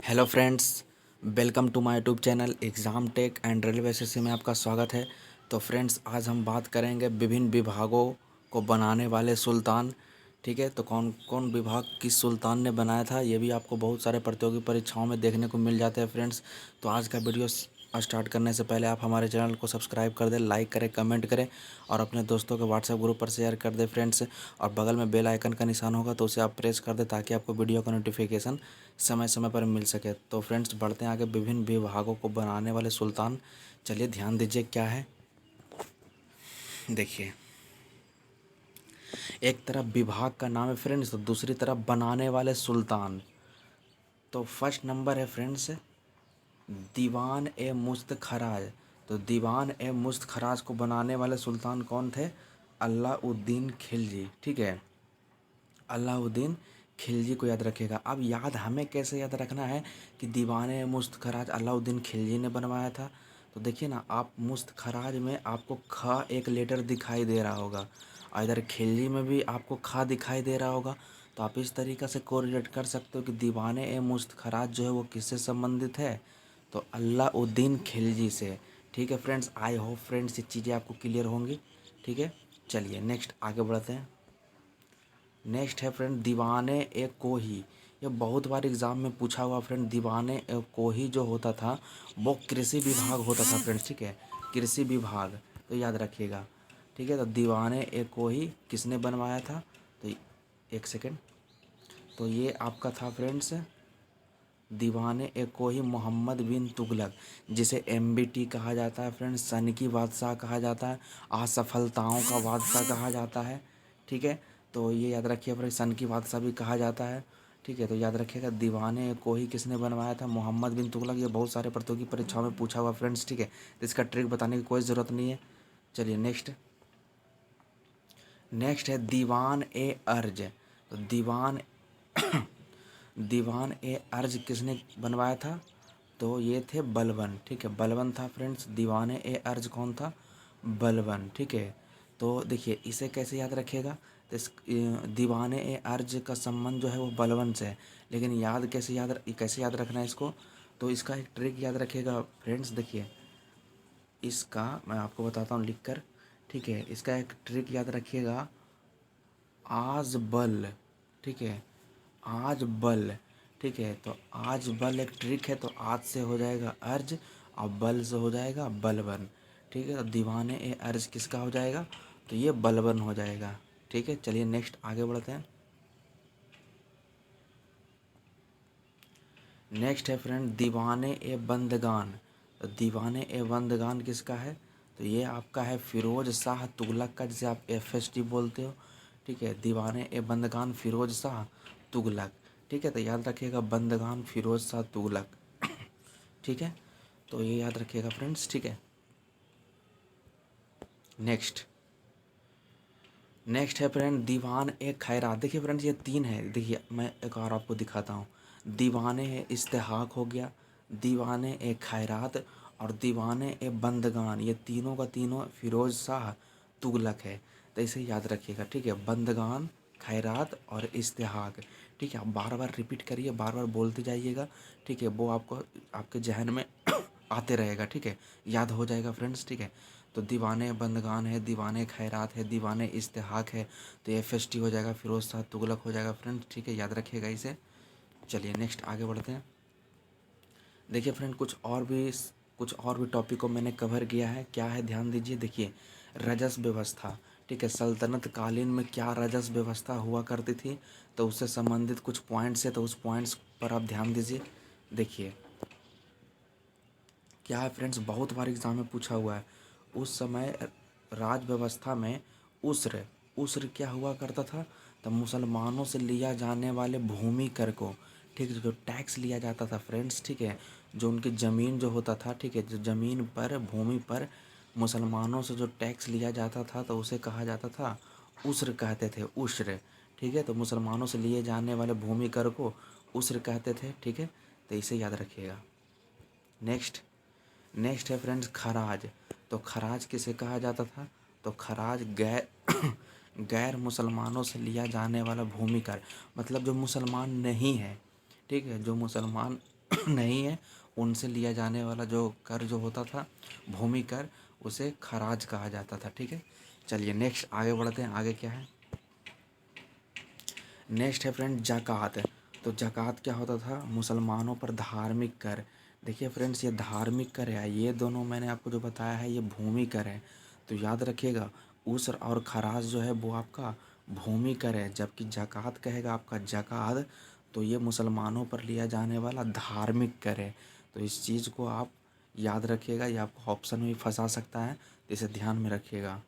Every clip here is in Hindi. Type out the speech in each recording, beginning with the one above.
Hello friends, welcome to my YouTube channel exam tech and railway SSC में आपका स्वागत है। तो फ्रेंड्स, आज हम बात करेंगे विभिन्न विभागों को बनाने वाले सुल्तान। ठीक है, तो कौन कौन विभाग किस सुल्तान ने बनाया था, ये भी आपको बहुत सारे प्रतियोगी परीक्षाओं में देखने को मिल जाते हैं फ्रेंड्स। तो आज का वीडियो स्टार्ट करने से पहले आप हमारे चैनल को सब्सक्राइब कर दें, लाइक करें, कमेंट करें और अपने दोस्तों के व्हाट्सएप ग्रुप पर शेयर कर दें फ्रेंड्स। और बगल में बेल आइकन का निशान होगा तो उसे आप प्रेस कर दें ताकि आपको वीडियो का नोटिफिकेशन समय समय पर मिल सके। तो फ्रेंड्स, बढ़ते हैं आगे। विभिन्न विभागों को बनाने वाले सुल्तान, चलिए ध्यान दीजिए क्या है। देखिए, एक तरफ विभाग का नाम है फ्रेंड्स, तो दूसरी तरफ बनाने वाले सुल्तान। तो फर्स्ट नंबर है फ्रेंड्स दीवान ए मुस्त खराज। तो दीवान ए मुस्त खराज को बनाने वाले सुल्तान कौन थे? अलाउद्दीन खिलजी। ठीक है, अलाउद्दीन खिलजी को याद रखिएगा। अब याद हमें कैसे याद रखना है कि दीवाने मुस्त खराज अलाउद्दीन खिलजी ने बनवाया था। तो देखिए ना, आप मुस्त खराज में आपको ख एक लेटर दिखाई दे रहा होगा और इधर खिलजी में भी आपको ख दिखाई दे रहा होगा। तो आप इस तरीक़े से कोरिलेट कर सकते हो कि दीवाने ए मुस्त खराज जो है वो किससे संबंधित है? तो अलाउद्दीन खिलजी से। ठीक है फ्रेंड्स, आई होप फ्रेंड्स ये चीज़ें आपको क्लियर होंगी। ठीक है, चलिए नेक्स्ट आगे बढ़ते हैं। नेक्स्ट है फ्रेंड दीवाने ए कोही। ये बहुत बार एग्जाम में पूछा हुआ फ्रेंड। दीवाने ए कोही जो होता था वो कृषि विभाग होता था फ्रेंड्स। ठीक है, कृषि विभाग, तो याद रखिएगा। ठीक है, तो दीवाने ए कोही किसने बनवाया था? तो एक सेकेंड, तो ये आपका था फ्रेंड्स दीवाने ए कोही मोहम्मद बिन तुगलक, जिसे एमबीटी कहा जाता है फ्रेंड्स, सन की बादशाह कहा जाता है, असफलताओं का बादशाह कहा जाता है। ठीक है, तो ये याद रखिए फ्रेंड्स, सन की बादशाह भी कहा जाता है। ठीक है, तो याद रखिएगा दीवाने ए कोही किसने बनवाया था? मोहम्मद बिन तुगलक। ये बहुत सारे प्रतियोगी परीक्षाओं में पूछा हुआ फ्रेंड्स। ठीक है, तो इसका ट्रिक बताने की कोई ज़रूरत नहीं है। चलिए नेक्स्ट, नेक्स्ट है दीवान ए अर्ज। तो दीवान ए अर्ज किसने बनवाया था? तो ये थे बलबन। ठीक है, बलबन था फ्रेंड्स। दीवाने ए अर्ज कौन था? बलबन। ठीक है, तो देखिए इसे कैसे याद रखिएगा। तो इस दीवाने ए अर्ज का संबंध जो है वो बलबन से है, लेकिन याद कैसे याद रखना है इसको? तो इसका एक ट्रिक याद रखिएगा फ्रेंड्स। देखिए, इसका मैं आपको बताता हूँ लिख कर। ठीक है, इसका एक ट्रिक याद रखिएगा, आज बल। ठीक है, आज बल। ठीक है, तो आज बल एक ट्रिक है। तो आज से हो जाएगा अर्ज और बल से हो जाएगा बलबन। ठीक है, तो दीवाने ए अर्ज किसका हो जाएगा? तो ये बलबन हो जाएगा। ठीक है, चलिए नेक्स्ट आगे बढ़ते हैं। नेक्स्ट है फ्रेंड दीवाने ए बंदगान। तो दीवाने ए बंदगान किसका है? तो ये आपका है फिरोज शाह तुगलक का, जिसे आप एफएसटी बोलते हो। ठीक है, दीवाने ए बंदगान फिरोज शाह तुगलक। ठीक है, तो याद रखिएगा बंदगान फिरोज शाह तुगलक। ठीक है, तो ये याद रखिएगा फ्रेंड्स। ठीक है, नेक्स्ट, नेक्स्ट है फ्रेंड दीवान ए खैरात। देखिए फ्रेंड्स, ये तीन है। देखिए मैं एक और आपको दिखाता हूँ। दीवाने ए इस्तेहाक हो गया, दीवाने ए खैरात और दीवाने ए बंदगान। ये तीनों का तीनों फिरोज शाह तुगलक है। तो इसे याद रखिएगा। ठीक है, बंदगान, खैरात और इस्तेहाक। ठीक है, आप बार बार रिपीट करिए, बार बार बोलते जाइएगा। ठीक है, वो आपको आपके जहन में आते रहेगा। ठीक है, याद हो जाएगा फ्रेंड्स। ठीक है, तो दीवाने बंदगान है, दीवाने खैरात है, दीवाने इस्तेहाक है। तो ये एफएसटी हो जाएगा, फिरोज शाह तुगलक हो जाएगा फ्रेंड्स। ठीक है, याद रखिएगा इसे। चलिए नेक्स्ट आगे बढ़ते हैं। देखिए फ्रेंड, कुछ और भी टॉपिक को मैंने कवर किया है। क्या है ध्यान दीजिए। देखिए, रजस व्यवस्था। ठीक है, सल्तनत कालीन में क्या रजस व्यवस्था हुआ करती थी, तो उससे संबंधित कुछ पॉइंट्स है, तो उस पॉइंट्स पर आप ध्यान दीजिए। देखिए क्या है फ्रेंड्स, बहुत बार एग्जाम में पूछा हुआ है। उस समय राज व्यवस्था में उस्र उस्र क्या हुआ करता था? तो मुसलमानों से लिया जाने वाले भूमि कर को, ठीक है, जो टैक्स लिया जाता था फ्रेंड्स। ठीक है, जो उनकी ज़मीन जो होता था, ठीक है, जो ज़मीन पर, भूमि पर मुसलमानों से जो टैक्स लिया जाता था तो उसे कहा जाता था उस्र कहते थे, उस्र। ठीक है, तो मुसलमानों से लिए जाने वाले भूमि कर को उस्र कहते थे। ठीक है, तो इसे याद रखिएगा। नेक्स्ट, नेक्स्ट है फ्रेंड्स खराज। तो खराज किसे कहा जाता था? तो खराज गैर गैर मुसलमानों से लिया जाने वाला भूमि कर, मतलब जो मुसलमान नहीं है। ठीक है, जो मुसलमान नहीं है, उनसे लिया जाने वाला जो कर जो होता था भूमि कर, उसे खराज कहा जाता था। ठीक है, चलिए नेक्स्ट आगे बढ़ते हैं। आगे क्या है, नेक्स्ट है फ्रेंड ज़कात। तो ज़कात क्या होता था, मुसलमानों पर धार्मिक कर। देखिए फ्रेंड्स, ये धार्मिक कर है, ये दोनों मैंने आपको जो बताया है ये भूमि कर है। तो याद रखिएगा, उसर और खराज जो है वो आपका भूमि कर है, जबकि ज़कात कहेगा आपका ज़कात, तो ये मुसलमानों पर लिया जाने वाला धार्मिक कर है। तो इस चीज़ को आप याद रखिएगा, ये आपको ऑप्शन में भी फंसा सकता है, तो इसे ध्यान में रखिएगा।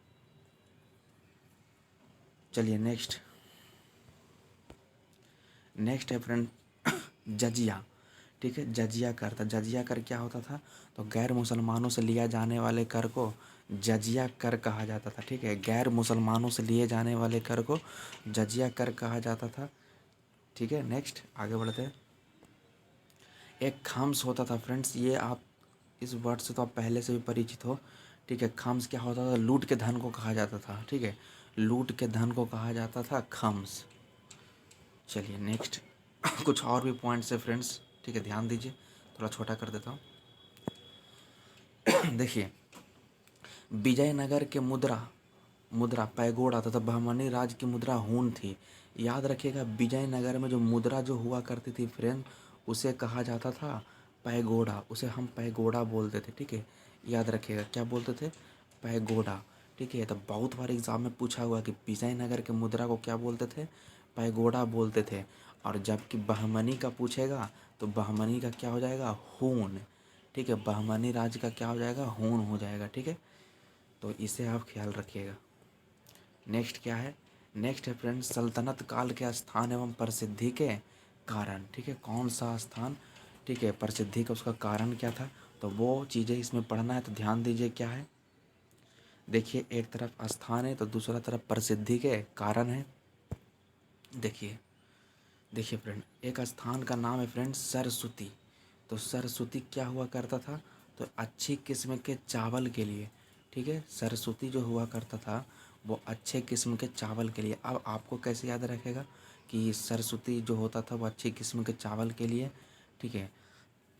चलिए नेक्स्ट, नेक्स्ट है फ्रेंड जजिया। ठीक है, जजिया कर था। जजिया कर क्या होता था, तो गैर मुसलमानों से लिया जाने वाले कर को जजिया कर कहा जाता था। ठीक है, गैर मुसलमानों से लिए जाने वाले कर को जजिया कर कहा जाता था। ठीक है, नेक्स्ट आगे बढ़ते हैं। एक खम्स होता था फ्रेंड्स, ये आप इस वर्ड से तो आप पहले से भी परिचित हो। ठीक है, खम्स क्या होता था, लूट के धन को कहा जाता था। ठीक है, लूट के धन को कहा जाता था खम्स। चलिए नेक्स्ट कुछ और भी पॉइंट्स है फ्रेंड्स, ठीक है, ध्यान दीजिए, थोड़ा छोटा कर देता हूँ। देखिए, विजयनगर के मुद्रा मुद्रा पैगोडा तथा बहमनी राज की मुद्रा हून थी। याद रखिएगा, विजयनगर में जो मुद्रा जो हुआ करती थी फ्रेंड, उसे कहा जाता था पैगोडा, उसे हम पैगोडा बोलते थे। ठीक है, याद रखिएगा क्या बोलते थे, पैगोडा। ठीक है, तो बहुत बार एग्जाम में पूछा हुआ कि विजयनगर के मुद्रा को क्या बोलते थे, पैगोडा बोलते थे। और जबकि बहमनी का पूछेगा तो बहमनी का क्या हो जाएगा, हून। ठीक है, बहमनी राज्य का क्या हो जाएगा, हून हो जाएगा। ठीक है, तो इसे आप ख्याल रखिएगा। नेक्स्ट क्या है, नेक्स्ट है फ्रेंड्स सल्तनत काल के स्थान एवं प्रसिद्धि के कारण। ठीक है, कौन सा स्थान, ठीक है, प्रसिद्धि का उसका कारण क्या था, तो वो चीज़ें इसमें पढ़ना है। तो ध्यान दीजिए क्या है, देखिए एक तरफ स्थान है तो दूसरा तरफ प्रसिद्धि के कारण है। देखिए, देखिए फ्रेंड, एक स्थान का नाम है फ्रेंड सरस्वती। तो सरस्वती क्या हुआ करता था, तो अच्छी किस्म के चावल के लिए। ठीक है, सरस्वती जो हुआ करता था वो अच्छे किस्म के चावल के लिए। अब आपको कैसे याद रखेगा कि सरस्वती जो होता था वो अच्छी किस्म के चावल के लिए। ठीक है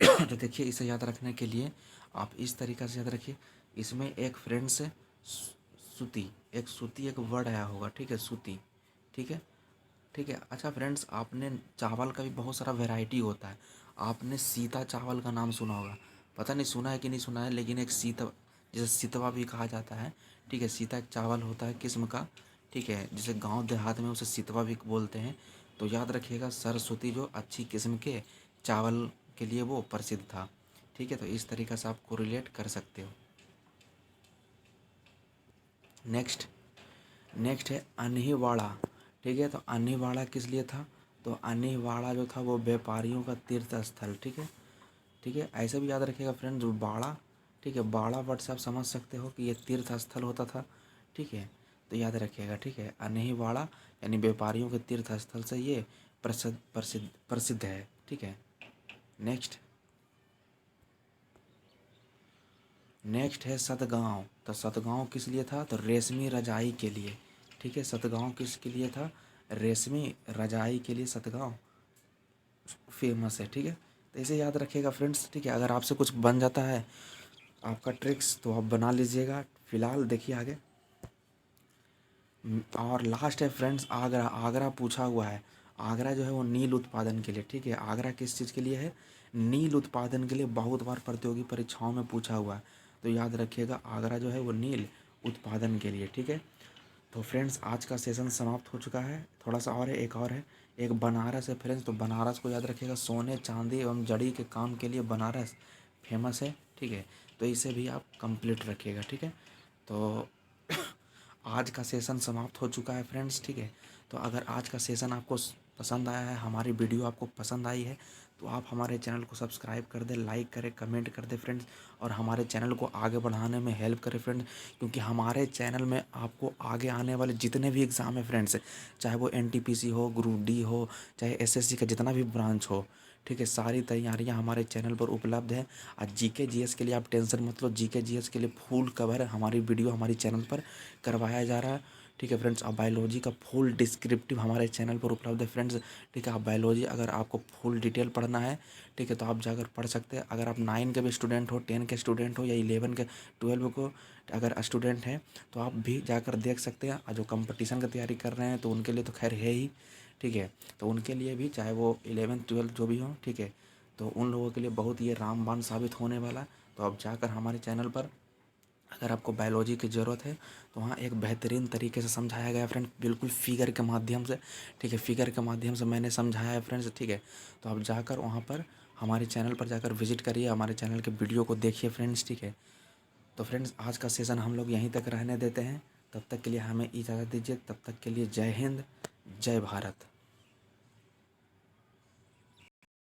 तो देखिए, इसे याद रखने के लिए आप इस तरीक़ा से याद रखिए, इसमें एक फ्रेंड से सूती, एक सूती एक वर्ड आया होगा। ठीक है, सूती। ठीक है, ठीक है। अच्छा फ्रेंड्स, आपने चावल का भी बहुत सारा वैरायटी होता है, आपने सीता चावल का नाम सुना होगा, पता नहीं सुना है कि नहीं सुना है, लेकिन एक सीता, जिसे सितवा भी कहा जाता है। ठीक है, सीता एक चावल होता है किस्म का। ठीक है, जिसे गांव देहात में उसे सितवा भी बोलते हैं। तो याद रखिएगा, सरस्वती जो अच्छी किस्म के चावल के लिए वो प्रसिद्ध था। ठीक है, तो इस तरीक़ा से आप कोरिलेट कर सकते हो। नेक्स्ट, नेक्स्ट है अन्हीवाड़ा। ठीक है, तो अन्हीवाड़ा किस लिए था, तो अन्हीवाड़ा जो था वो व्यापारियों का तीर्थ स्थल। ठीक है, ठीक है, ऐसे भी याद रखिएगा फ्रेंड, जो बाड़ा, ठीक है, बाड़ा वर्ड से आप समझ सकते हो कि ये तीर्थ स्थल होता था। ठीक है, तो याद रखिएगा। ठीक है, अन्हीवाड़ा यानी व्यापारियों के तीर्थ स्थल से ये प्रसिद्ध प्रसिद्ध प्रसिद्ध है। ठीक है, नेक्स्ट, नेक्स्ट है सतगांव। तो सतगांव किस लिए था, तो रेशमी रजाई के लिए। ठीक है, सतगांव किसके लिए था, रेशमी रजाई के लिए सतगांव फेमस है। ठीक है, तो इसे याद रखिएगा फ्रेंड्स। ठीक है, अगर आपसे कुछ बन जाता है आपका ट्रिक्स तो आप बना लीजिएगा। फिलहाल देखिए आगे। और लास्ट है फ्रेंड्स आगरा। आगरा पूछा हुआ है, आगरा जो है वो नील उत्पादन के लिए। ठीक है, आगरा किस चीज़ के लिए है, नील उत्पादन के लिए। बहुत बार प्रतियोगी परीक्षाओं में पूछा हुआ है, तो याद रखिएगा आगरा जो है वो नील उत्पादन के लिए। ठीक है, तो फ्रेंड्स आज का सेशन समाप्त हो चुका है। थोड़ा सा और है, एक और है, एक बनारस है फ्रेंड्स। तो बनारस को याद रखिएगा, सोने चांदी एवं जड़ी के काम के लिए बनारस फेमस है। ठीक है, तो इसे भी आप कंप्लीट रखिएगा। ठीक है, तो आज का सेशन समाप्त हो चुका है फ्रेंड्स। ठीक है, तो अगर आज का सेशन आपको पसंद आया है, हमारी वीडियो आपको पसंद आई है, तो आप हमारे चैनल को सब्सक्राइब कर दें, लाइक करें, कमेंट कर दें फ्रेंड्स, और हमारे चैनल को आगे बढ़ाने में हेल्प करें फ्रेंड्स। क्योंकि हमारे चैनल में आपको आगे आने वाले जितने भी एग्ज़ाम है फ्रेंड्स, चाहे वो एनटीपीसी हो, ग्रुप डी हो, चाहे एसएससी का जितना भी ब्रांच हो, ठीक है, सारी तैयारियां हमारे चैनल पर उपलब्ध है। आज जीके जीएस के लिए आप टेंशन मत लो, जीके जीएस के लिए फुल कवर हमारी वीडियो हमारी चैनल पर करवाया जा रहा है। ठीक है फ्रेंड्स। अब बायोलॉजी का फुल डिस्क्रिप्टिव हमारे चैनल पर उपलब्ध है फ्रेंड्स। ठीक है, आप बायोलॉजी अगर आपको फुल डिटेल पढ़ना है, ठीक है, तो आप जाकर पढ़ सकते हैं। अगर आप 9 के भी स्टूडेंट हो, 10 के स्टूडेंट हो या 11 के 12 को अगर स्टूडेंट हैं तो आप भी जाकर देख सकते हैं। और जो कंपटीशन की तैयारी कर रहे हैं तो उनके लिए तो खैर है ही, ठीक है, तो उनके लिए भी चाहे वो 11 12 जो भी हो, ठीक है, तो उन लोगों के लिए बहुत ये रामबाण साबित होने वाला। तो आप जाकर हमारे चैनल पर अगर आपको बायोलॉजी की ज़रूरत है तो वहाँ एक बेहतरीन तरीके से समझाया गया है फ्रेंड, बिल्कुल फिगर के माध्यम से, ठीक है, फिगर के माध्यम से मैंने समझाया है फ्रेंड्स, ठीक है। तो आप जाकर वहाँ पर हमारे चैनल पर जाकर विजिट करिए, हमारे चैनल के वीडियो को देखिए फ्रेंड्स, ठीक है। तो फ्रेंड्स आज का सेशन हम लोग यहीं तक रहने देते हैं। तब तक के लिए हमें इजाज़त दीजिए। तब तक के लिए जय हिंद, जय भारत।